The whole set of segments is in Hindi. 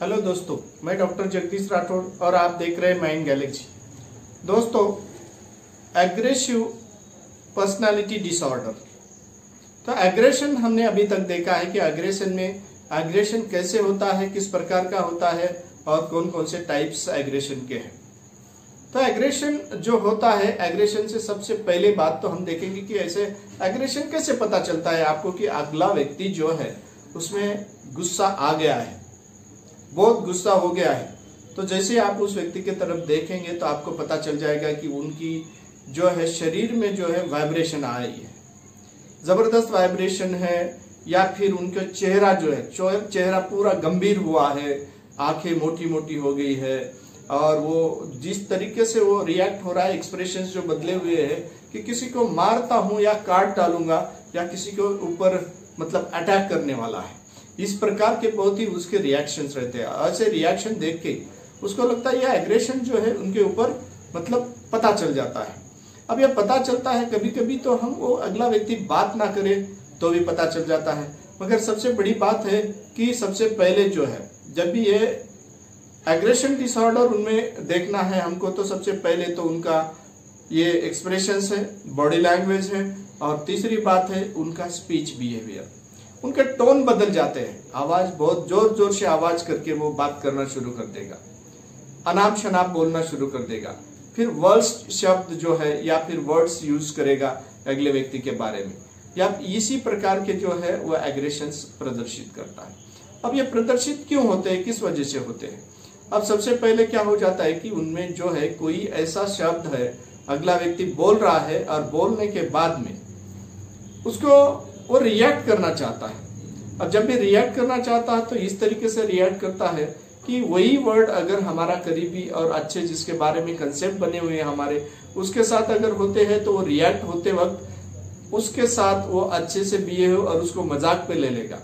हेलो दोस्तों, मैं डॉक्टर जगदीश राठौड़ और आप देख रहे हैं माइंड गैलेक्सी। दोस्तों, एग्रेसिव पर्सनालिटी डिसऑर्डर। तो एग्रेशन हमने अभी तक देखा है कि एग्रेशन कैसे होता है, किस प्रकार का होता है और कौन कौन से टाइप्स एग्रेशन के हैं। तो एग्रेशन जो होता है, एग्रेशन से सबसे पहले बात तो हम देखेंगे कि ऐसे एग्रेशन कैसे पता चलता है आपको कि अगला व्यक्ति जो है उसमें गुस्सा आ गया है, बहुत गुस्सा हो गया है। तो जैसे आप उस व्यक्ति की तरफ देखेंगे तो आपको पता चल जाएगा कि उनकी जो है शरीर में जो है वाइब्रेशन आ रही है, जबरदस्त वाइब्रेशन है, या फिर उनका चेहरा जो है चेहरा पूरा गंभीर हुआ है, आंखें मोटी मोटी हो गई है और वो जिस तरीके से वो रिएक्ट हो रहा है, एक्सप्रेशंस जो बदले हुए हैं कि किसी को मारता हूं या काट डालूंगा या किसी के ऊपर मतलब अटैक करने वाला है, इस प्रकार के बहुत ही उसके रिएक्शंस रहते हैं। ऐसे रिएक्शन देख के उसको लगता है यह एग्रेशन जो है उनके ऊपर मतलब पता चल जाता है। अब यह पता चलता है कभी कभी तो हम वो अगला व्यक्ति बात ना करे तो भी पता चल जाता है, मगर सबसे बड़ी बात है कि सबसे पहले जो है जब भी ये एग्रेशन डिसऑर्डर उनमें देखना है हमको, तो सबसे पहले तो उनका ये एक्सप्रेशंस है, बॉडी लैंग्वेज है, और तीसरी बात है उनका स्पीच बिहेवियर। उनके टोन बदल जाते हैं, आवाज बहुत जोर जोर से आवाज करके वो बात करना शुरू कर देगा, अनाप शनाप बोलना शुरू कर देगा, फिर वर्ड्स शब्द जो है या फिर वर्ड्स यूज करेगा अगले व्यक्ति के बारे में, या इसी प्रकार के जो है वो एग्रेशंस प्रदर्शित करता है। अब ये प्रदर्शित क्यों होते हैं, किस वजह से होते हैं? अब सबसे पहले क्या हो जाता है कि उनमें जो है कोई ऐसा शब्द है, अगला व्यक्ति बोल रहा है और बोलने के बाद में उसको वो रिएक्ट करना चाहता है। अब जब भी रिएक्ट करना चाहता है तो इस तरीके से रिएक्ट करता है कि वही वर्ड अगर हमारा करीबी और अच्छे जिसके बारे में कंसेप्ट बने हुए हैं हमारे, उसके साथ अगर होते हैं तो वो रिएक्ट होते वक्त उसके साथ वो अच्छे से बिहेव और उसको मजाक पे ले लेगा।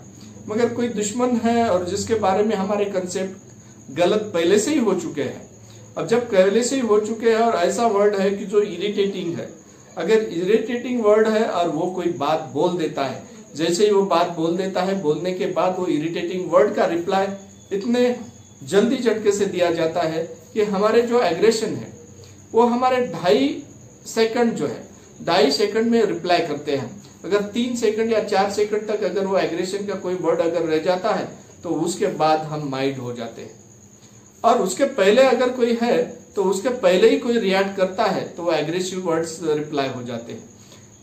मगर कोई दुश्मन है और जिसके बारे में हमारे कंसेप्ट गलत पहले से ही हो चुके हैं, अब जब पहले से ही हो चुके हैं और ऐसा वर्ड है कि जो इरिटेटिंग है, अगर इरिटेटिंग वर्ड है और वो कोई बात बोल देता है, जैसे ही वो बात बोल देता है, बोलने के बाद वो इरिटेटिंग वर्ड का रिप्लाई इतने जल्दी झटके से दिया जाता है कि हमारे जो एग्रेशन है वो हमारे 2.5 सेकंड जो है 2.5 सेकंड में रिप्लाई करते हैं। अगर 3 सेकंड या 4 सेकंड तक अगर वो एग्रेशन का कोई वर्ड अगर रह जाता है तो उसके बाद हम माइंड हो जाते हैं, और उसके पहले अगर कोई है तो उसके पहले ही कोई रिएक्ट करता है तो वो एग्रेसिव वर्ड्स रिप्लाई हो जाते हैं।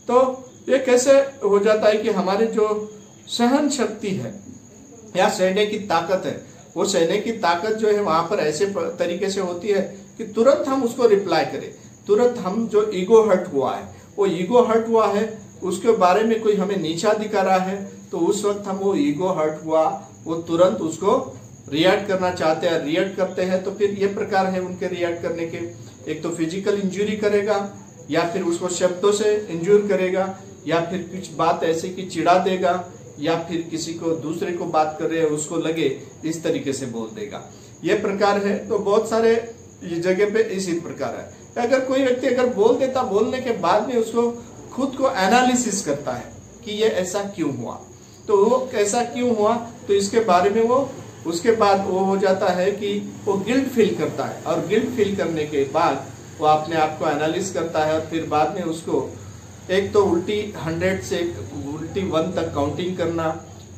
तो ये कैसे हो जाता है कि हमारे जो सहन शक्ति है या सहने की ताकत है, वो सहने की ताकत जो है वहां पर ऐसे तरीके से होती है कि तुरंत हम उसको रिप्लाई करें, तुरंत हम जो ईगो हर्ट हुआ है, वो ईगो हर्ट हुआ है, उसके बारे में कोई हमें नीचा दिखा रहा है तो उस वक्त हम वो ईगो हर्ट हुआ वो तुरंत उसको रिएक्ट करना चाहते हैं, रिएक्ट करते हैं। तो फिर ये प्रकार है उनके रिएक्ट करने के, एक तो फिजिकल इंजुरी करेगा या फिर उसको शब्दों से इंजूर करेगा या फिर कुछ बात ऐसे की चिढ़ा देगा या फिर किसी को दूसरे को बात कर रहे हैं उसको लगे इस तरीके से बोल देगा। ये प्रकार है। तो बहुत सारे ये जगह पे इसी प्रकार है। अगर कोई व्यक्ति अगर बोल देता, बोलने के बाद में उसको खुद को एनालिसिस करता है कि ये ऐसा क्यों हुआ, तो वो ऐसा क्यों हुआ, तो इसके बारे में वो उसके बाद वो हो जाता है कि वो गिल्ट फील करता है, और गिल्ट फील करने के बाद वो अपने आप को एनालिसिस करता है और फिर बाद में उसको एक तो उल्टी 100 से उल्टी 1 तक काउंटिंग करना,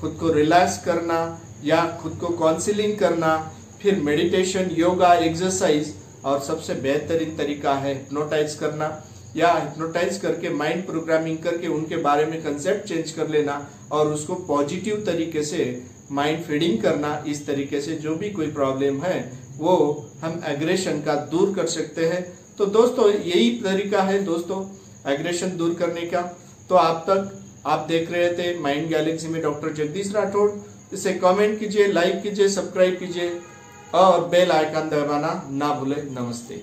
खुद को रिलैक्स करना या खुद को काउंसलिंग करना, फिर मेडिटेशन, योगा, एक्सरसाइज, और सबसे बेहतरीन तरीका है हिप्नोटाइज करना, या हिप्नोटाइज करके माइंड प्रोग्रामिंग करके उनके बारे में कंसेप्ट चेंज कर लेना और उसको पॉजिटिव तरीके से माइंड फीडिंग करना। इस तरीके से जो भी कोई प्रॉब्लम है वो हम एग्रेशन का दूर कर सकते हैं। तो दोस्तों यही तरीका है दोस्तों एग्रेशन दूर करने का। तो आप देख रहे थे माइंड गैलेक्सी में डॉक्टर जगदीश राठौड़। इसे कमेंट कीजिए, लाइक कीजिए, सब्सक्राइब कीजिए और बेल आइकन दबाना ना भूले। नमस्ते।